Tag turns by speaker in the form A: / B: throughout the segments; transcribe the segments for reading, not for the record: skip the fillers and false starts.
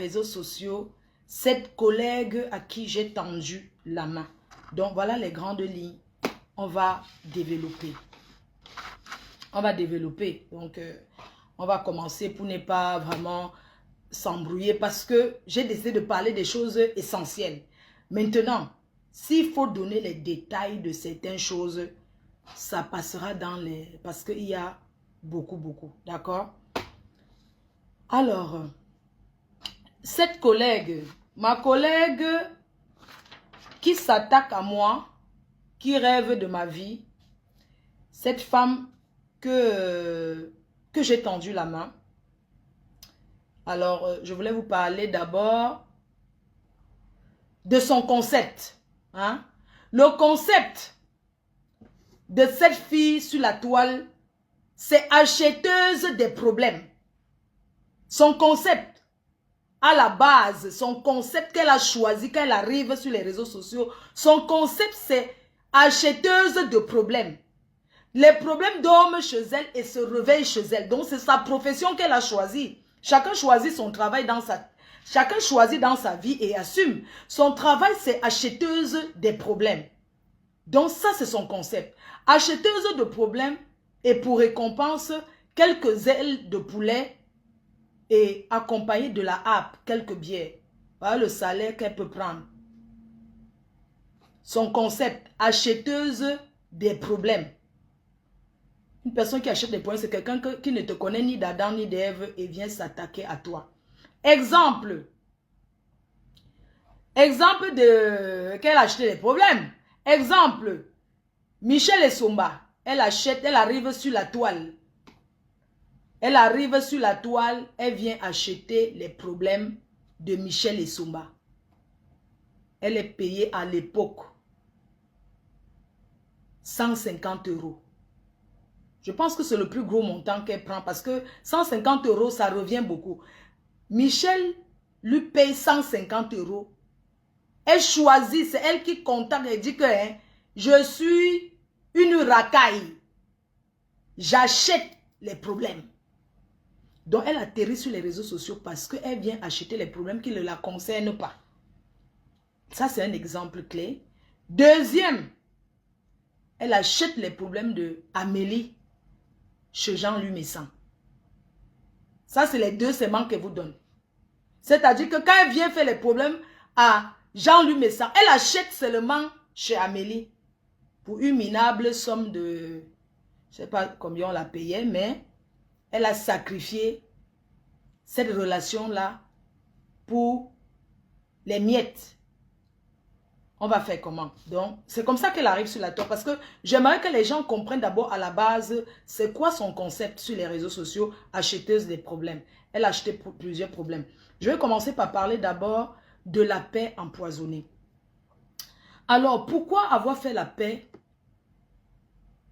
A: réseaux sociaux cette collègue à qui j'ai tendu la main. Donc, voilà les grandes lignes. On va développer. On va développer. Donc, on va commencer pour ne pas vraiment s'embrouiller parce que j'ai décidé de parler des choses essentielles. Maintenant, s'il faut donner les détails de certaines choses, ça passera dans les... Parce qu'il y a beaucoup. D'accord? Alors, cette collègue, ma collègue qui s'attaque à moi, qui rêve de ma vie, cette femme que j'ai tendu la main. Alors, je voulais vous parler d'abord de son concept. Hein? Le concept de cette fille sur la toile, c'est acheteuse des problèmes. Son concept, à la base, son concept qu'elle a choisi quand elle arrive sur les réseaux sociaux, son concept, c'est acheteuse de problèmes. Les problèmes dorment chez elle et se réveillent chez elle. Donc, c'est sa profession qu'elle a choisie. Chacun choisit son travail Chacun choisit dans sa vie et assume. Son travail, c'est acheteuse des problèmes. Donc, ça, c'est son concept. Acheteuse de problèmes et pour récompense, quelques ailes de poulet et accompagné de la harpe, quelques bières. Voilà le salaire qu'elle peut prendre. Son concept, acheteuse des problèmes. Une personne qui achète des problèmes, c'est quelqu'un qui ne te connaît ni d'Adam ni d'Ève et vient s'attaquer à toi. Exemple. Exemple de qu'elle a acheté des problèmes. Exemple. Michel Essomba. Elle arrive sur la toile. Elle arrive sur la toile, elle vient acheter les problèmes de Michel Essomba. Elle est payée à l'époque 150 €. Je pense que c'est le plus gros montant qu'elle prend parce que 150 €, ça revient beaucoup. Michel lui paye 150 €. Elle choisit, c'est elle qui contacte et dit que je suis une racaille. J'achète les problèmes. Donc, elle atterrit sur les réseaux sociaux parce qu'elle vient acheter les problèmes qui ne la concernent pas. Ça, c'est un exemple clé. Deuxième, elle achète les problèmes de Amélie chez Jean-Louis Messan. Ça, c'est les deux segments qu'elle vous donne. C'est-à-dire que quand elle vient faire les problèmes à Jean-Louis Messan, elle achète seulement chez Amélie pour une minable somme de... Je ne sais pas combien on la payait, mais elle a sacrifié cette relation-là pour les miettes. On va faire comment? Donc, c'est comme ça qu'elle arrive sur la toile. Parce que j'aimerais que les gens comprennent d'abord à la base, c'est quoi son concept sur les réseaux sociaux, acheteuse des problèmes. Elle a acheté plusieurs problèmes. Je vais commencer par parler d'abord de la paix empoisonnée. Alors, pourquoi avoir fait la paix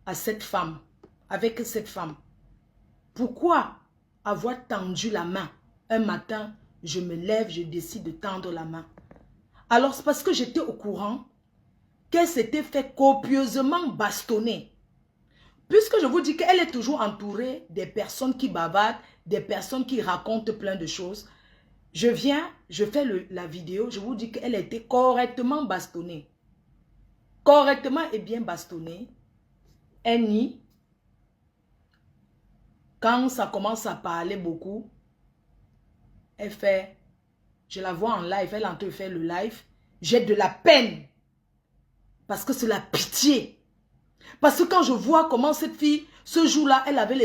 A: à cette femme, avec cette femme? Pourquoi avoir tendu la main? Un matin, je me lève, je décide de tendre la main. Alors, c'est parce que j'étais au courant qu'elle s'était fait copieusement bastonner. Puisque je vous dis qu'elle est toujours entourée des personnes qui bavardent, des personnes qui racontent plein de choses. Je viens, je fais la vidéo, je vous dis qu'elle a été correctement bastonnée. Correctement et bien bastonnée. Elle nie. Quand ça commence à parler beaucoup, elle fait... Je la vois en live, elle est en train de faire le live. J'ai de la peine. Parce que c'est la pitié. Parce que quand je vois comment cette fille, ce jour-là, elle avait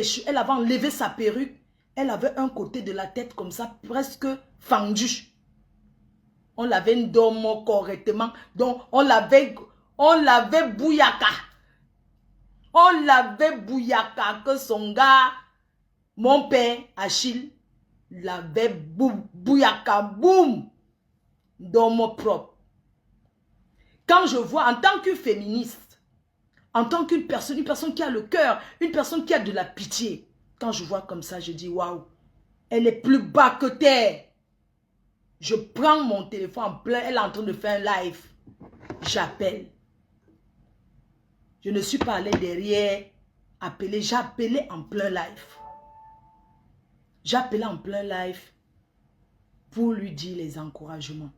A: enlevé sa perruque. Elle avait un côté de la tête comme ça, presque fendu. On l'avait dormi correctement. Donc, on l'avait bouillaka. On l'avait bouillaka que son gars, mon père, Achille, l'avait bouillaka, boum, dans mon propre. Quand je vois, en tant que féministe, en tant qu'une personne qui a le cœur, une personne qui a de la pitié, quand je vois comme ça, je dis, waouh, elle est plus bas que terre. Je prends mon téléphone en plein, elle est en train de faire un live. J'appelle. Je ne suis pas allé derrière appeler, j'ai appelé en plein live. J'ai appelé en plein live. pour lui dire les encouragements.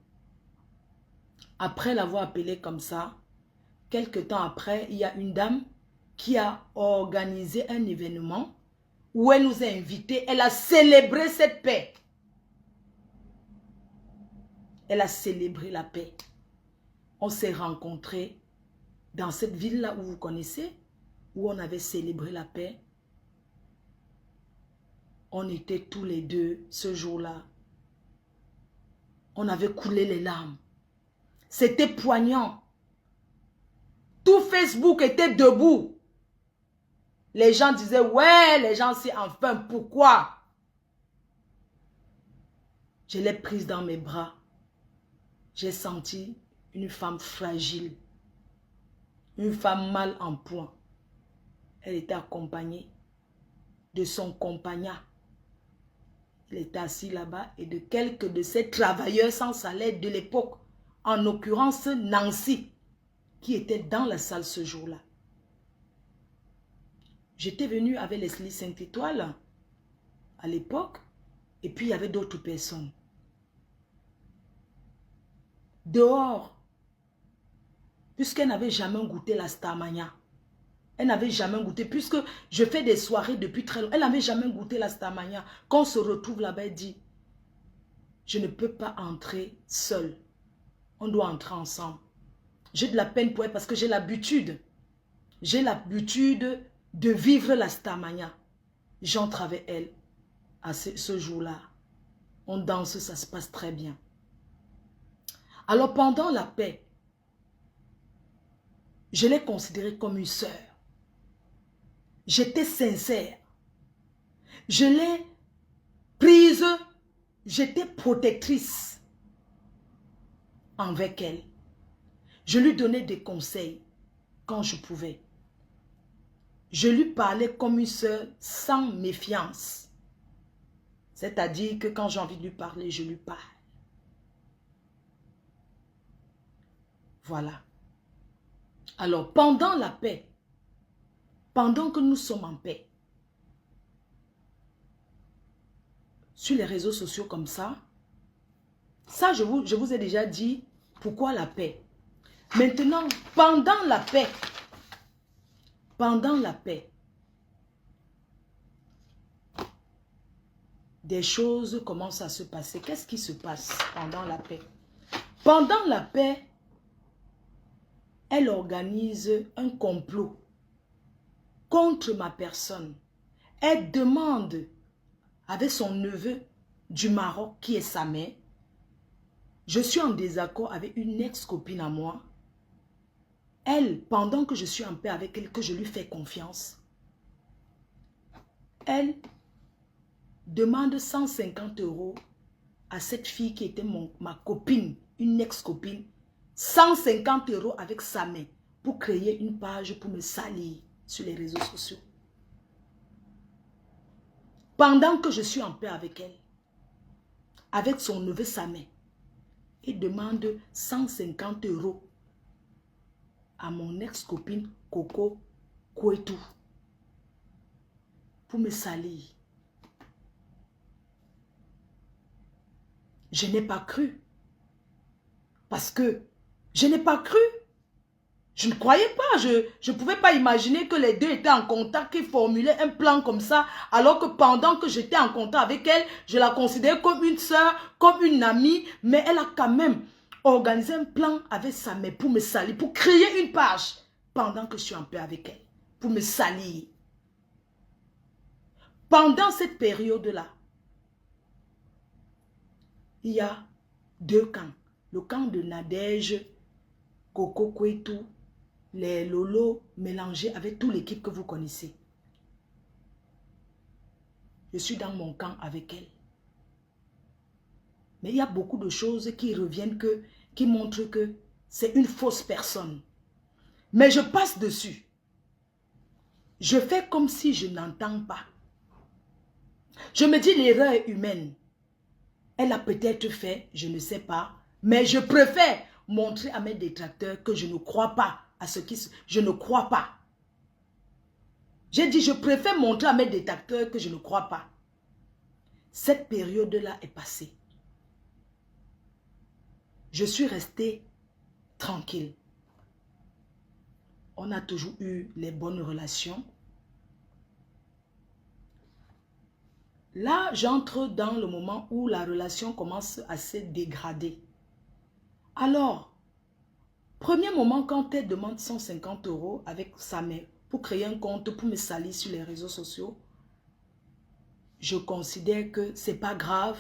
A: Après l'avoir appelé comme ça, quelque temps après, il y a une dame qui a organisé un événement où elle nous a invités. Elle a célébré cette paix. Elle a célébré la paix. On s'est rencontrés dans cette ville-là où vous connaissez, où on avait célébré la paix. On était tous les deux ce jour-là. On avait coulé les larmes. C'était poignant. Tout Facebook était debout. Les gens disaient, ouais, les gens, c'est enfin, pourquoi? Je l'ai prise dans mes bras. J'ai senti une femme fragile. Une femme mal en point. Elle était accompagnée de son compagnon. Il était assis là-bas et de quelques de ses travailleurs sans salaire de l'époque. En l'occurrence, Nancy, qui était dans la salle ce jour-là. J'étais venue avec Leslie 5 étoiles à l'époque. Et puis, il y avait d'autres personnes. Dehors, puisqu'elle n'avait jamais goûté la Starmania. Elle n'avait jamais goûté, puisque je fais des soirées depuis très longtemps. Elle n'avait jamais goûté la Starmania. Quand on se retrouve là-bas, elle dit, je ne peux pas entrer seule. On doit entrer ensemble. J'ai de la peine pour elle parce que j'ai l'habitude. J'ai l'habitude de vivre la Starmania. J'entre avec elle à ce jour-là. On danse, ça se passe très bien. Alors pendant la paix, je l'ai considérée comme une sœur. J'étais sincère. Je l'ai prise, j'étais protectrice avec elle. Je lui donnais des conseils quand je pouvais. Je lui parlais comme une sœur sans méfiance. C'est-à-dire que quand j'ai envie de lui parler, je lui parle. Voilà. Alors, pendant la paix, pendant que nous sommes en paix, sur les réseaux sociaux comme ça, je vous ai déjà dit pourquoi la paix. Maintenant, pendant la paix, des choses commencent à se passer. Qu'est-ce qui se passe pendant la paix? Pendant la paix, elle organise un complot contre ma personne. Elle demande avec son neveu du Maroc qui est sa mère. Je suis en désaccord avec une ex-copine à moi. Elle, pendant que je suis en paix avec elle, que je lui fais confiance, elle demande 150 € à cette fille qui était ma copine, une ex-copine, 150 € avec sa main pour créer une page pour me salir sur les réseaux sociaux. Pendant que je suis en paix avec elle, avec son neveu sa main, il demande 150 € à mon ex-copine Coco Kouetou pour me salir. Je n'ai pas cru. Parce que je n'ai pas cru. Je ne croyais pas. Je ne pouvais pas imaginer que les deux étaient en contact, qu'ils formulaient un plan comme ça, alors que pendant que j'étais en contact avec elle, je la considérais comme une soeur, comme une amie, mais elle a quand même organisé un plan avec sa mère pour me salir, pour créer une page pendant que je suis en paix avec elle, pour me salir. Pendant cette période-là, il y a deux camps. Le camp de Nadège, Coco Kouetou, les Lolo mélangés avec toute l'équipe que vous connaissez. Je suis dans mon camp avec elle. Mais il y a beaucoup de choses qui reviennent, qui montrent que c'est une fausse personne. Mais je passe dessus. Je fais comme si je n'entends pas. Je me dis l'erreur est humaine. Elle a peut-être fait, je ne sais pas. Mais je préfère montrer à mes détracteurs que je ne crois pas à ce qui se... Je ne crois pas. J'ai dit, je préfère montrer à mes détracteurs que je ne crois pas. Cette période-là est passée. Je suis restée tranquille. On a toujours eu les bonnes relations. Là, j'entre dans le moment où la relation commence à se dégrader. Alors, premier moment, quand elle demande 150 € avec sa mère pour créer un compte, pour me salir sur les réseaux sociaux, je considère que c'est pas grave.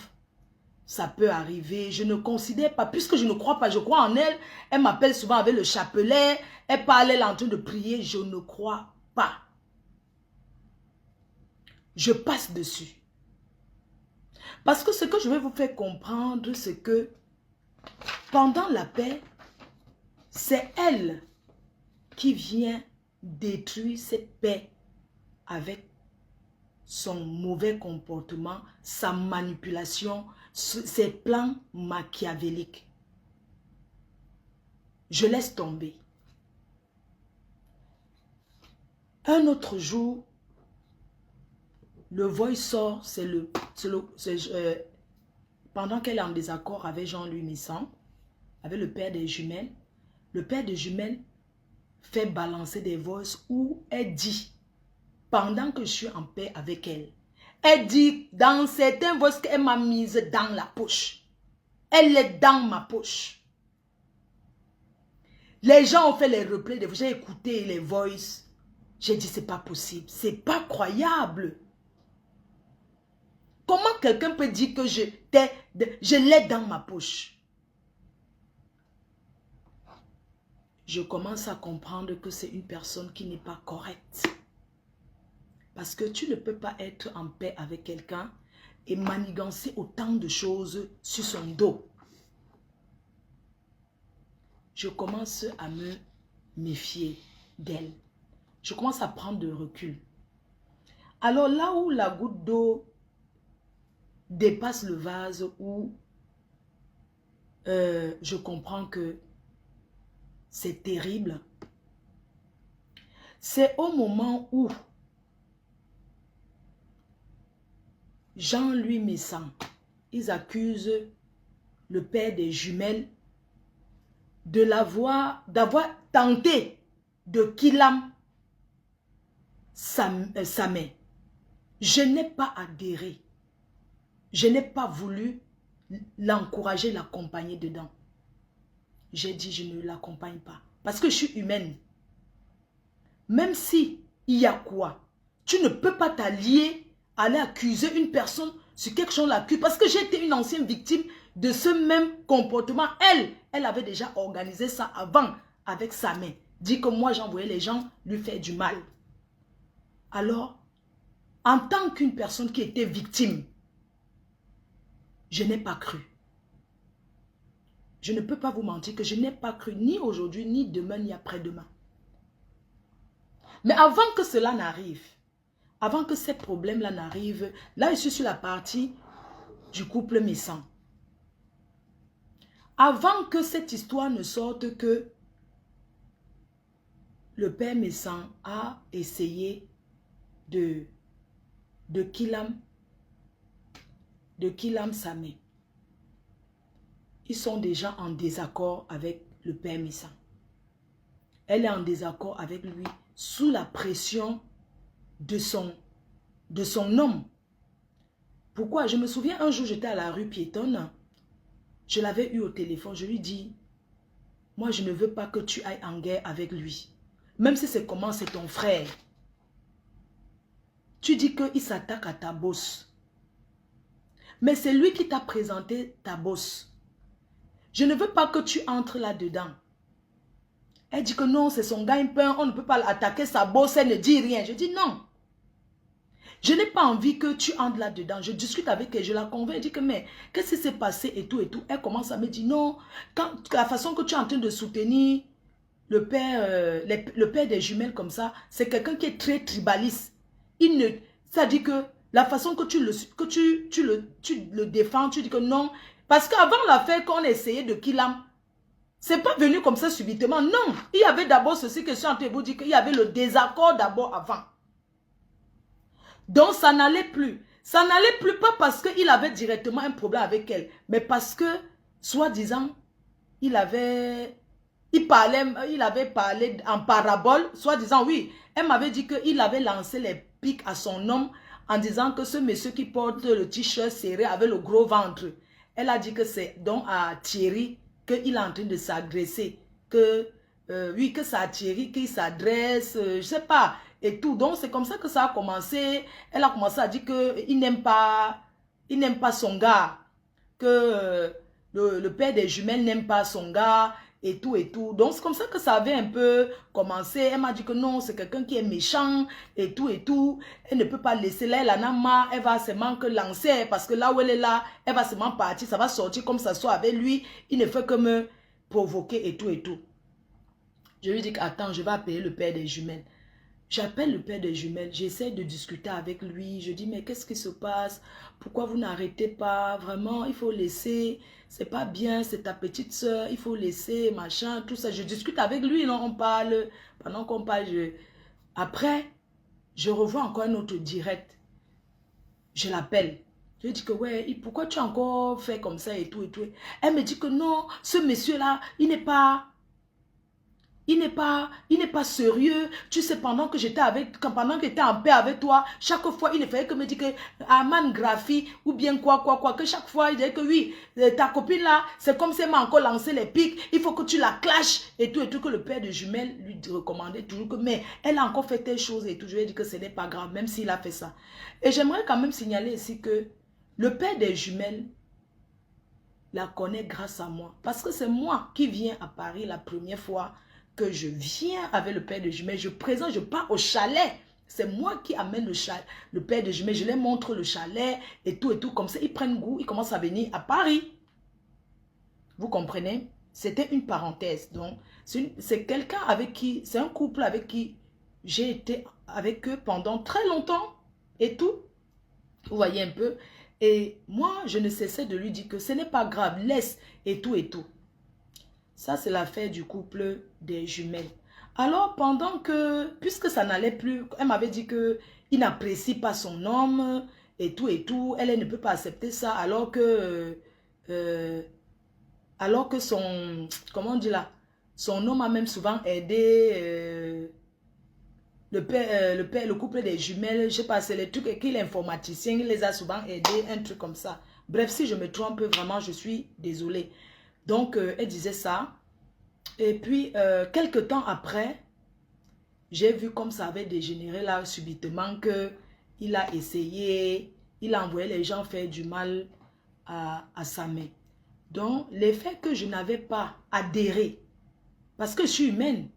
A: Ça peut arriver. Je ne considère pas, puisque je ne crois pas, je crois en elle. Elle m'appelle souvent avec le chapelet. Elle parle, elle est en train de prier. Je ne crois pas. Je passe dessus. Parce que ce que je vais vous faire comprendre, c'est que pendant la paix, c'est elle qui vient détruire cette paix avec son mauvais comportement, sa manipulation, ses plans machiavéliques. Je laisse tomber. Un autre jour, le voice sort, pendant qu'elle est en désaccord avec Jean-Louis Messan, avec le père des jumelles, le père des jumelles fait balancer des voices où elle dit, pendant que je suis en paix avec elle, elle dit dans certains voices qu'elle m'a mise dans la poche. Elle est dans ma poche. Les gens ont fait les replays, j'ai écouté les voices. J'ai dit, c'est pas possible, c'est pas croyable. Comment quelqu'un peut dire que je l'ai dans ma poche? Je commence à comprendre que c'est une personne qui n'est pas correcte. Parce que tu ne peux pas être en paix avec quelqu'un et manigancer autant de choses sur son dos. Je commence à me méfier d'elle. Je commence à prendre de recul. Alors là où la goutte d'eau dépasse le vase, où je comprends que c'est terrible, c'est au moment où Jean-Louis Messan, ils accusent le père des jumelles d'avoir tenté de kidnapper sa mère. Je n'ai pas adhéré. Je n'ai pas voulu l'encourager, l'accompagner dedans. J'ai dit, je ne l'accompagne pas. Parce que je suis humaine. Même si il y a quoi, tu ne peux pas t'allier, aller accuser une personne sur quelque chose, l'accuse. Parce que j'ai été une ancienne victime de ce même comportement. Elle avait déjà organisé ça avant avec sa mère. Dit que moi, j'envoyais les gens lui faire du mal. Alors, en tant qu'une personne qui était victime, je n'ai pas cru. Je ne peux pas vous mentir que je n'ai pas cru ni aujourd'hui, ni demain, ni après-demain. Mais avant que cela n'arrive, avant que ces problèmes-là n'arrivent, là je suis sur la partie du couple Messan. Avant que cette histoire ne sorte que le père Messan a essayé de kidnapper sa mère. Ils sont déjà en désaccord avec le père Messan. Elle est en désaccord avec lui sous la pression de son homme. Pourquoi? Je me souviens un jour, j'étais à la rue piétonne. Je l'avais eu au téléphone. Je lui dis, moi je ne veux pas que tu ailles en guerre avec lui. Même si c'est comment, c'est ton frère. Tu dis qu'il s'attaque à ta bosse. Mais c'est lui qui t'a présenté ta bosse. Je ne veux pas que tu entres là-dedans. Elle dit que non, c'est son gagne-pain, on ne peut pas l'attaquer, sa bosse, elle ne dit rien. Je dis non. Je n'ai pas envie que tu entres là-dedans. Je discute avec elle, je la convainc, je dis que mais, qu'est-ce qui s'est passé et tout et tout. Elle commence à me dire non, la façon que tu es en train de soutenir le père des jumelles comme ça, c'est quelqu'un qui est très tribaliste. Ça dit que la façon que tu le défends, tu dis que non. Parce qu'avant l'affaire qu'on essayait de Kilam, c'est pas venu comme ça subitement. Non, il y avait d'abord ceci que je suis en train de vous dire, qu'il y avait le désaccord d'abord avant. Donc ça n'allait plus. Ça n'allait plus pas parce qu'il avait directement un problème avec elle, mais parce que, soi-disant, il avait parlé en parabole, soit disant, oui, elle m'avait dit qu'il avait lancé les pics à son homme en disant que ce monsieur qui porte le t-shirt serré avait le gros ventre. Elle a dit que c'est donc à Thierry qu'il est en train de s'agresser, que oui, que c'est à Thierry qu'il s'adresse, je sais pas, et tout. Donc c'est comme ça que ça a commencé. Elle a commencé à dire qu'il n'aime pas son gars, que le père des jumelles n'aime pas son gars, et tout et tout. Donc c'est comme ça que ça avait un peu commencé. Elle m'a dit que non, c'est quelqu'un qui est méchant, et tout et tout. Elle ne peut pas laisser là, elle en a marre, elle va seulement que lancer, parce que là où elle est là, elle va seulement partir, ça va sortir comme ça soit avec lui. Il ne fait que me provoquer, et tout et tout. Je lui dis que attends, je vais appeler le père des jumelles. J'appelle le père des jumelles, j'essaie de discuter avec lui. Je dis, mais qu'est-ce qui se passe? Pourquoi vous n'arrêtez pas? Vraiment, il faut laisser. C'est pas bien, c'est ta petite soeur. Il faut laisser, machin, tout ça. Je discute avec lui, non, on parle. Pendant qu'on parle, après, je revois encore un autre direct. Je l'appelle. Je lui dis que, ouais, pourquoi tu as encore fait comme ça et tout et tout. Elle me dit que non, ce monsieur-là, il n'est pas sérieux. Tu sais, pendant que j'étais en paix avec toi, chaque fois, il ne fallait que me dire que Aman Graphie ou bien quoi, que chaque fois, il disait que oui, ta copine là, c'est comme si elle m'a encore lancé les pics, il faut que tu la clashes et tout, que le père de jumelles lui recommandait toujours que, mais elle a encore fait telle chose et tout. Je lui ai dit que ce n'est pas grave, même s'il a fait ça. Et j'aimerais quand même signaler ici que le père des jumelles la connaît grâce à moi. Parce que c'est moi qui viens à Paris la première fois que je viens avec le père de jumelles, je pars au chalet. C'est moi qui amène le père de jumelles, je les montre le chalet et tout, comme ça, ils prennent goût, ils commencent à venir à Paris. Vous comprenez? C'était une parenthèse. Donc, c'est quelqu'un avec qui, c'est un couple avec qui j'ai été avec eux pendant très longtemps et tout. Vous voyez un peu? Et moi, je ne cessais de lui dire que ce n'est pas grave, laisse et tout et tout. Ça, c'est l'affaire du couple des jumelles. Alors, puisque ça n'allait plus, elle m'avait dit qu'il n'apprécie pas son homme et tout, elle ne peut pas accepter ça alors que comment on dit là, son homme a même souvent aidé le couple des jumelles, je ne sais pas, c'est les trucs qu'il est informaticien, il les a souvent aidés, un truc comme ça. Bref, si je me trompe, vraiment, je suis désolée. Donc, elle disait ça. Et puis, quelques temps après, j'ai vu comme ça avait dégénéré là subitement qu'il a essayé, il a envoyé les gens faire du mal à sa mère. Donc, l'effet que je n'avais pas adhéré, parce que je suis humaine,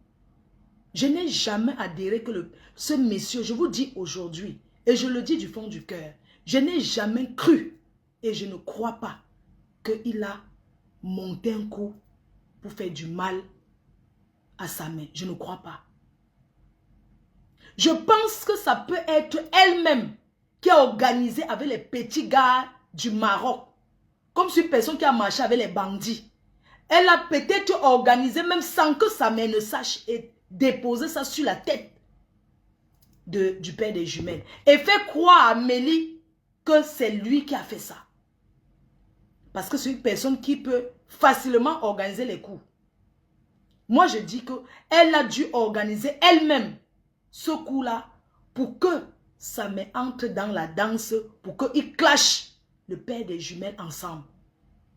A: je n'ai jamais adhéré que ce monsieur, je vous dis aujourd'hui, et je le dis du fond du cœur, je n'ai jamais cru et je ne crois pas qu'il a monté un coup pour faire du mal à sa mère. Je ne crois pas. Je pense que ça peut être elle-même qui a organisé avec les petits gars du Maroc. Comme une personne qui a marché avec les bandits. Elle a peut-être organisé même sans que sa mère ne sache et déposé ça sur la tête du père des jumelles. Et fait croire à Amélie que c'est lui qui a fait ça. Parce que c'est une personne qui peut facilement organiser les coups. Moi, je dis qu'elle a dû organiser elle-même ce coup-là pour que sa mère entre dans la danse, pour qu'ils clashent le père des jumelles ensemble.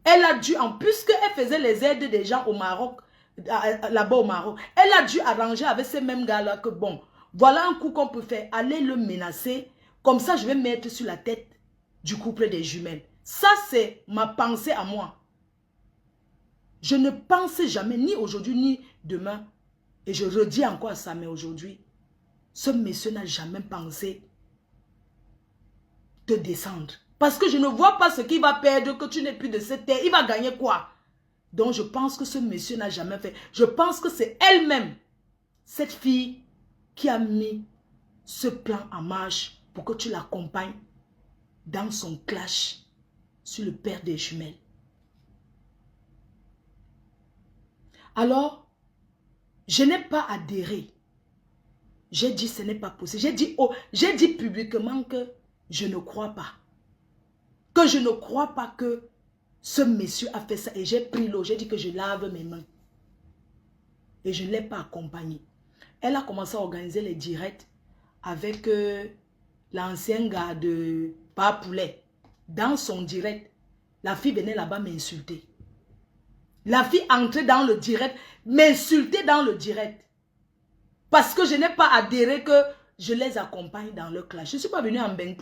A: Elle a dû, en plus qu'elle faisait les aides des gens au Maroc, là-bas au Maroc, elle a dû arranger avec ces mêmes gars-là que bon, voilà un coup qu'on peut faire, aller le menacer, comme ça je vais mettre sur la tête du couple des jumelles. Ça c'est ma pensée à moi. Je ne pensais jamais, ni aujourd'hui, ni demain, et je redis encore à ça, mais aujourd'hui, ce monsieur n'a jamais pensé te descendre. Parce que je ne vois pas ce qu'il va perdre, que tu n'es plus de cette terre. Il va gagner quoi? Donc je pense que ce monsieur n'a jamais fait. Je pense que c'est elle-même, cette fille, qui a mis ce plan en marche pour que tu l'accompagnes dans son clash sur le père des jumelles. Alors, je n'ai pas adhéré. J'ai dit ce n'est pas possible. J'ai dit publiquement que je ne crois pas. Que je ne crois pas que Ce monsieur a fait ça et j'ai pris l'eau. J'ai dit que je lave mes mains. Et je ne l'ai pas accompagnée. Elle a commencé à organiser les directs avec l'ancien gars de Poulet. Dans son direct, la fille venait là-bas m'insulter. La fille entrait dans le direct, m'insulter dans le direct. Parce que je n'ai pas adhéré que je les accompagne dans le clash. Je ne suis pas venue en bain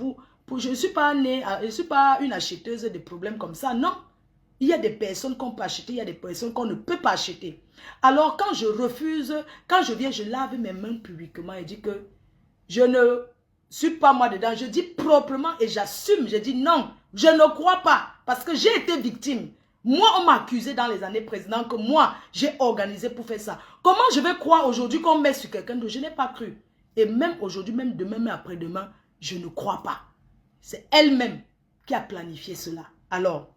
A: je ne suis pas née, je ne suis pas une acheteuse de problèmes comme ça. Non. Il y a des personnes qu'on peut acheter, il y a des personnes qu'on ne peut pas acheter. Alors quand je refuse, quand je viens, je lave mes mains publiquement et dis que je ne suis pas moi dedans. Je dis proprement et j'assume. Je dis non, je ne crois pas parce que j'ai été victime. Moi, on m'a accusé dans les années précédentes que moi, j'ai organisé pour faire ça. Comment je vais croire aujourd'hui qu'on met sur quelqu'un d'autre? Je n'ai pas cru. Et même aujourd'hui, même demain, même après-demain, je ne crois pas. C'est elle-même qui a planifié cela. Alors,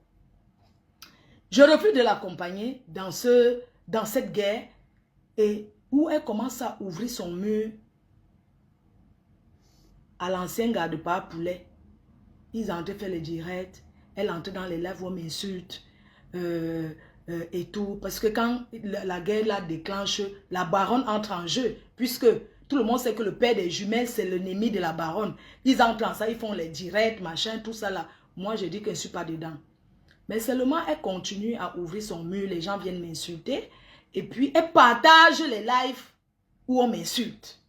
A: je refuse de l'accompagner dans cette guerre et où elle commence à ouvrir son mur à l'ancien gars de Poulet. Ils entrent faire les directs. Elle entre dans les lives où on m'insulte. Et tout. Parce que quand la guerre la déclenche, la baronne entre en jeu. Puisque tout le monde sait que le père des jumelles, c'est l'ennemi de la baronne. Ils entrent en ça, ils font les directs, machin, tout ça là. Moi, je dis que je ne suis pas dedans. Mais seulement, elle continue à ouvrir son mur. Les gens viennent m'insulter. Et puis, elle partage les lives où on m'insulte.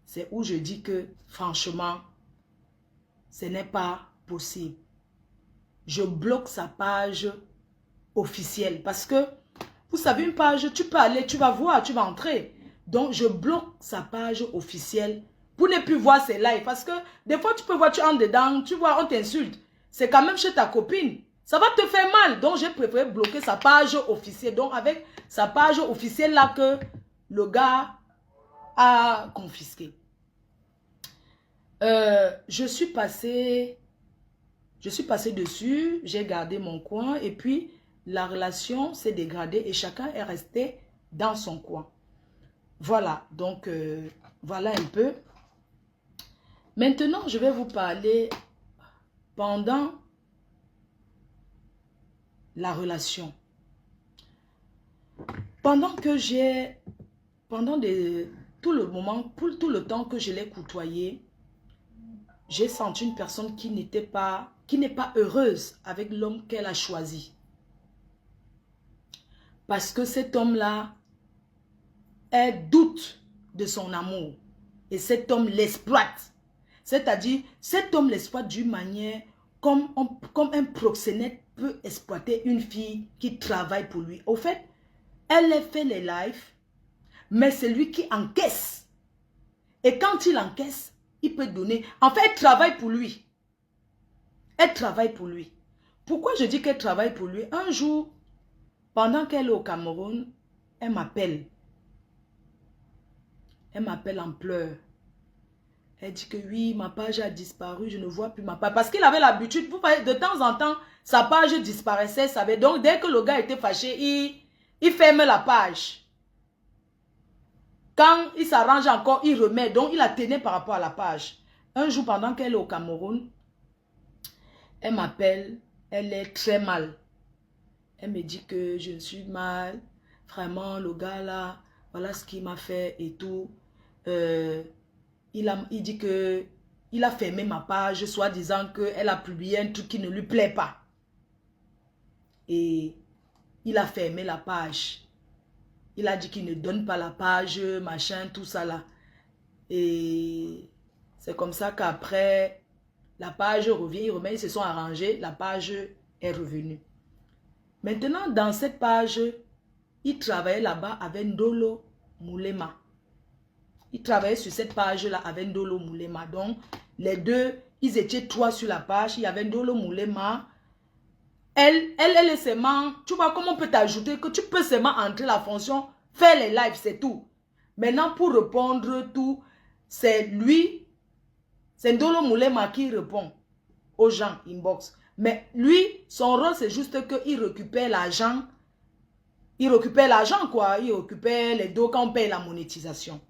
A: C'est où je dis que, franchement, ce n'est pas possible. Je bloque sa page officielle. Parce que, vous savez, une page, tu peux aller, tu vas voir, tu vas entrer. Donc, je bloque sa page officielle pour ne plus voir ses lives. Parce que, des fois, tu peux voir, tu entres dedans, tu vois, on t'insulte. C'est quand même chez ta copine. Ça va te faire mal. Donc, j'ai préféré bloquer sa page officielle. Donc, avec sa page officielle là que le gars a confisqué. Je suis passée dessus. J'ai gardé mon coin. Et puis, la relation s'est dégradée. Et chacun est resté dans son coin. Voilà. Donc, voilà un peu. Maintenant, je vais vous parler pendant la relation. Pendant que tout le temps que je l'ai côtoyé, j'ai senti une personne qui n'est pas heureuse avec l'homme qu'elle a choisi. Parce que cet homme-là, elle doute de son amour. Et cet homme l'exploite. C'est-à-dire, cet homme l'exploite d'une manière comme un proxénète peut exploiter une fille qui travaille pour lui. Au fait, elle fait les lives, mais c'est lui qui encaisse. Et quand il encaisse, il peut donner. En fait, elle travaille pour lui. Elle travaille pour lui. Pourquoi je dis qu'elle travaille pour lui? Un jour, pendant qu'elle est au Cameroun, elle m'appelle. Elle m'appelle en pleurs. Elle dit que oui, ma page a disparu, je ne vois plus ma page. Parce qu'il avait l'habitude, vous voyez, de temps en temps, sa page disparaissait. Donc, dès que le gars était fâché, il ferme la page. Quand il s'arrange encore, il remet. Donc, il la tenait par rapport à la page. Un jour, pendant qu'elle est au Cameroun, elle m'appelle. Elle est très mal. Elle me dit que je suis mal. Vraiment, le gars là, voilà ce qu'il m'a fait et tout. Il dit que il a fermé ma page, soi-disant qu'elle a publié un truc qui ne lui plaît pas. Et il a fermé la page. Il a dit qu'il ne donne pas la page, machin, tout ça là. Et c'est comme ça qu'après, la page revient, ils se sont arrangés, la page est revenue. Maintenant, dans cette page, il travaillait là-bas avec Ndolo Moulema. Il travaillait sur cette page-là avec Ndolo Moulema. Donc, les deux, ils étaient trois sur la page. Il y avait Ndolo Moulema. Elle est seulement, tu vois comment on peut t'ajouter que tu peux seulement entrer la fonction, faire les lives, c'est tout. Maintenant, pour répondre tout, c'est lui, c'est Ndolo Moulema qui répond aux gens inbox. Mais lui, son rôle, c'est juste qu'il récupère l'argent. Il récupère l'argent, quoi. Il récupère les dos quand on paye la monétisation.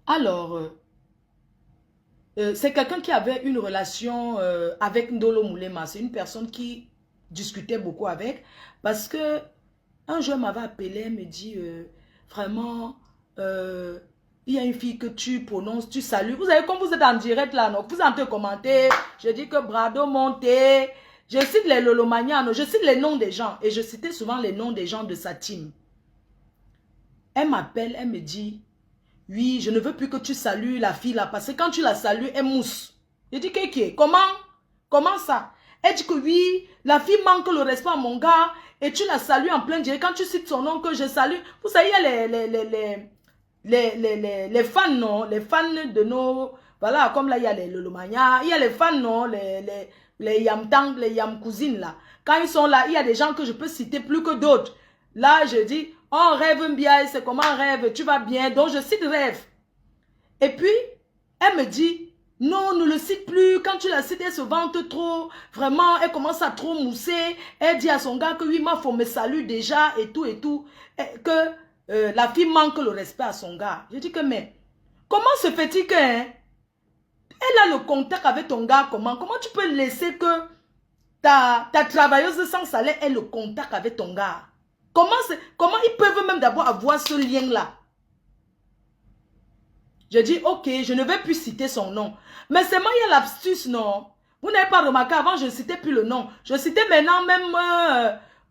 A: Alors, c'est quelqu'un qui avait une relation avec Ndolo Moulema. C'est une personne qui discutait beaucoup avec. Parce que un jour, elle m'avait appelé, elle me dit, vraiment, il y a une fille que tu prononces, tu salues. Vous savez, comme vous êtes en direct là, donc vous êtes en train de commenter. Je dis que Brado Monté. Je cite les Lolomanianos, je cite les noms des gens. Et je citais souvent les noms des gens de sa team. Elle m'appelle, elle me dit, oui, je ne veux plus que tu salues la fille là, parce que quand tu la salues, elle mousse. Je dis, Kéké, comment? Comment ça? Elle dit que oui, la fille manque le respect à mon gars, et tu la salues en plein direct. Quand tu cites son nom que je salue, vous savez, il y a les fans, non? Les fans de nos... Voilà, comme là, il y a les Lolomania, il y a les fans, non? Les Yamtang, les Yamcousines, là. Quand ils sont là, il y a des gens que je peux citer plus que d'autres. Là, je dis, oh, rêve bien, c'est comment rêve, tu vas bien. Donc, je cite rêve. Et puis, elle me dit, non, ne le cite plus. Quand tu la cites, elle se vante trop. Vraiment, elle commence à trop mousser. Elle dit à son gars que oui, ma faut me salue déjà et tout et tout. Et que la fille manque le respect à son gars. Je dis que, mais, comment se fait-il que, hein, elle a le contact avec ton gars, comment tu peux laisser que ta travailleuse sans salaire ait le contact avec ton gars? Comment ils peuvent même d'abord avoir ce lien-là? Je dis, ok, je ne vais plus citer son nom. Mais c'est moi, il y a l'astuce, non? Vous n'avez pas remarqué, avant, je ne citais plus le nom. Je citais maintenant même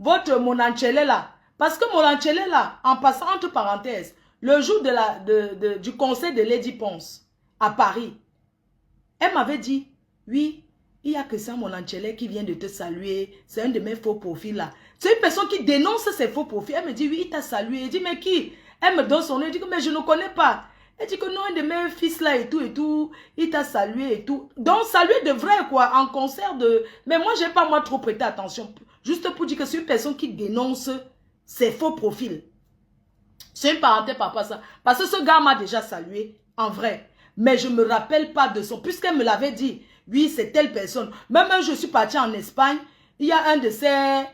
A: votre Monanchele là. Parce que Monanchele là, en passant entre parenthèses, le jour du conseil de Lady Ponce à Paris, elle m'avait dit, oui, il n'y a que ça, Monanchele, qui vient de te saluer. C'est un de mes faux profils là. C'est une personne qui dénonce ses faux profils. Elle me dit, oui, il t'a salué. Elle dit, mais qui? Elle me donne son nom. Elle dit, mais je ne connais pas. Elle dit que non, un de mes fils là et tout, il t'a salué et tout. Donc, saluer de vrai, quoi, en concert de... Mais moi, je n'ai pas, moi, trop prêté attention. Juste pour dire que c'est une personne qui dénonce ses faux profils. C'est une parenthèse par rapport à ça. Parce que ce gars m'a déjà salué, en vrai. Mais je ne me rappelle pas de son... Puisqu'elle me l'avait dit, oui, c'est telle personne. Même quand je suis partie en Espagne, il y a un de ces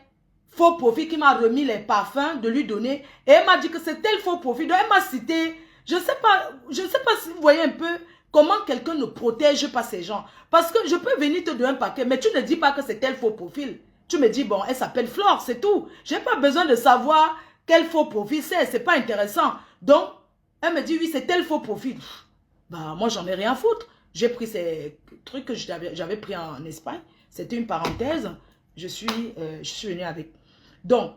A: faux profils qui m'a remis les parfums de lui donner. Et elle m'a dit que c'est tel faux profil. Donc, elle m'a cité... Je ne sais pas si vous voyez un peu comment quelqu'un ne protège pas ces gens. Parce que je peux venir te donner un paquet, mais tu ne dis pas que c'est tel faux profil. Tu me dis, bon, elle s'appelle Flore, c'est tout. Je n'ai pas besoin de savoir quel faux profil c'est pas intéressant. Donc, elle me dit, oui, c'est tel faux profil. Bah, moi, j'en ai rien à foutre. J'ai pris ces trucs que j'avais pris en Espagne. C'était une parenthèse. Je suis venue avec. Donc,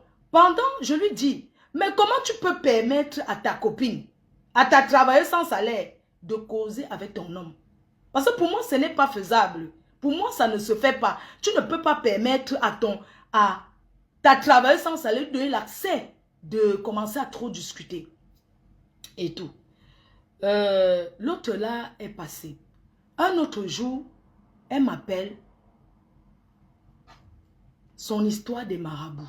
A: je lui dis, mais comment tu peux permettre à ta copine, à ta travailleuse sans salaire, de causer avec ton homme? Parce que pour moi, ce n'est pas faisable. Pour moi, ça ne se fait pas. Tu ne peux pas permettre à ta travailleuse sans salaire de donner l'accès de commencer à trop discuter. Et tout. L'autre là est passé. Un autre jour, elle m'appelle. Son histoire des marabouts.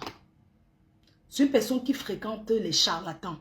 A: C'est une personne qui fréquente les charlatans.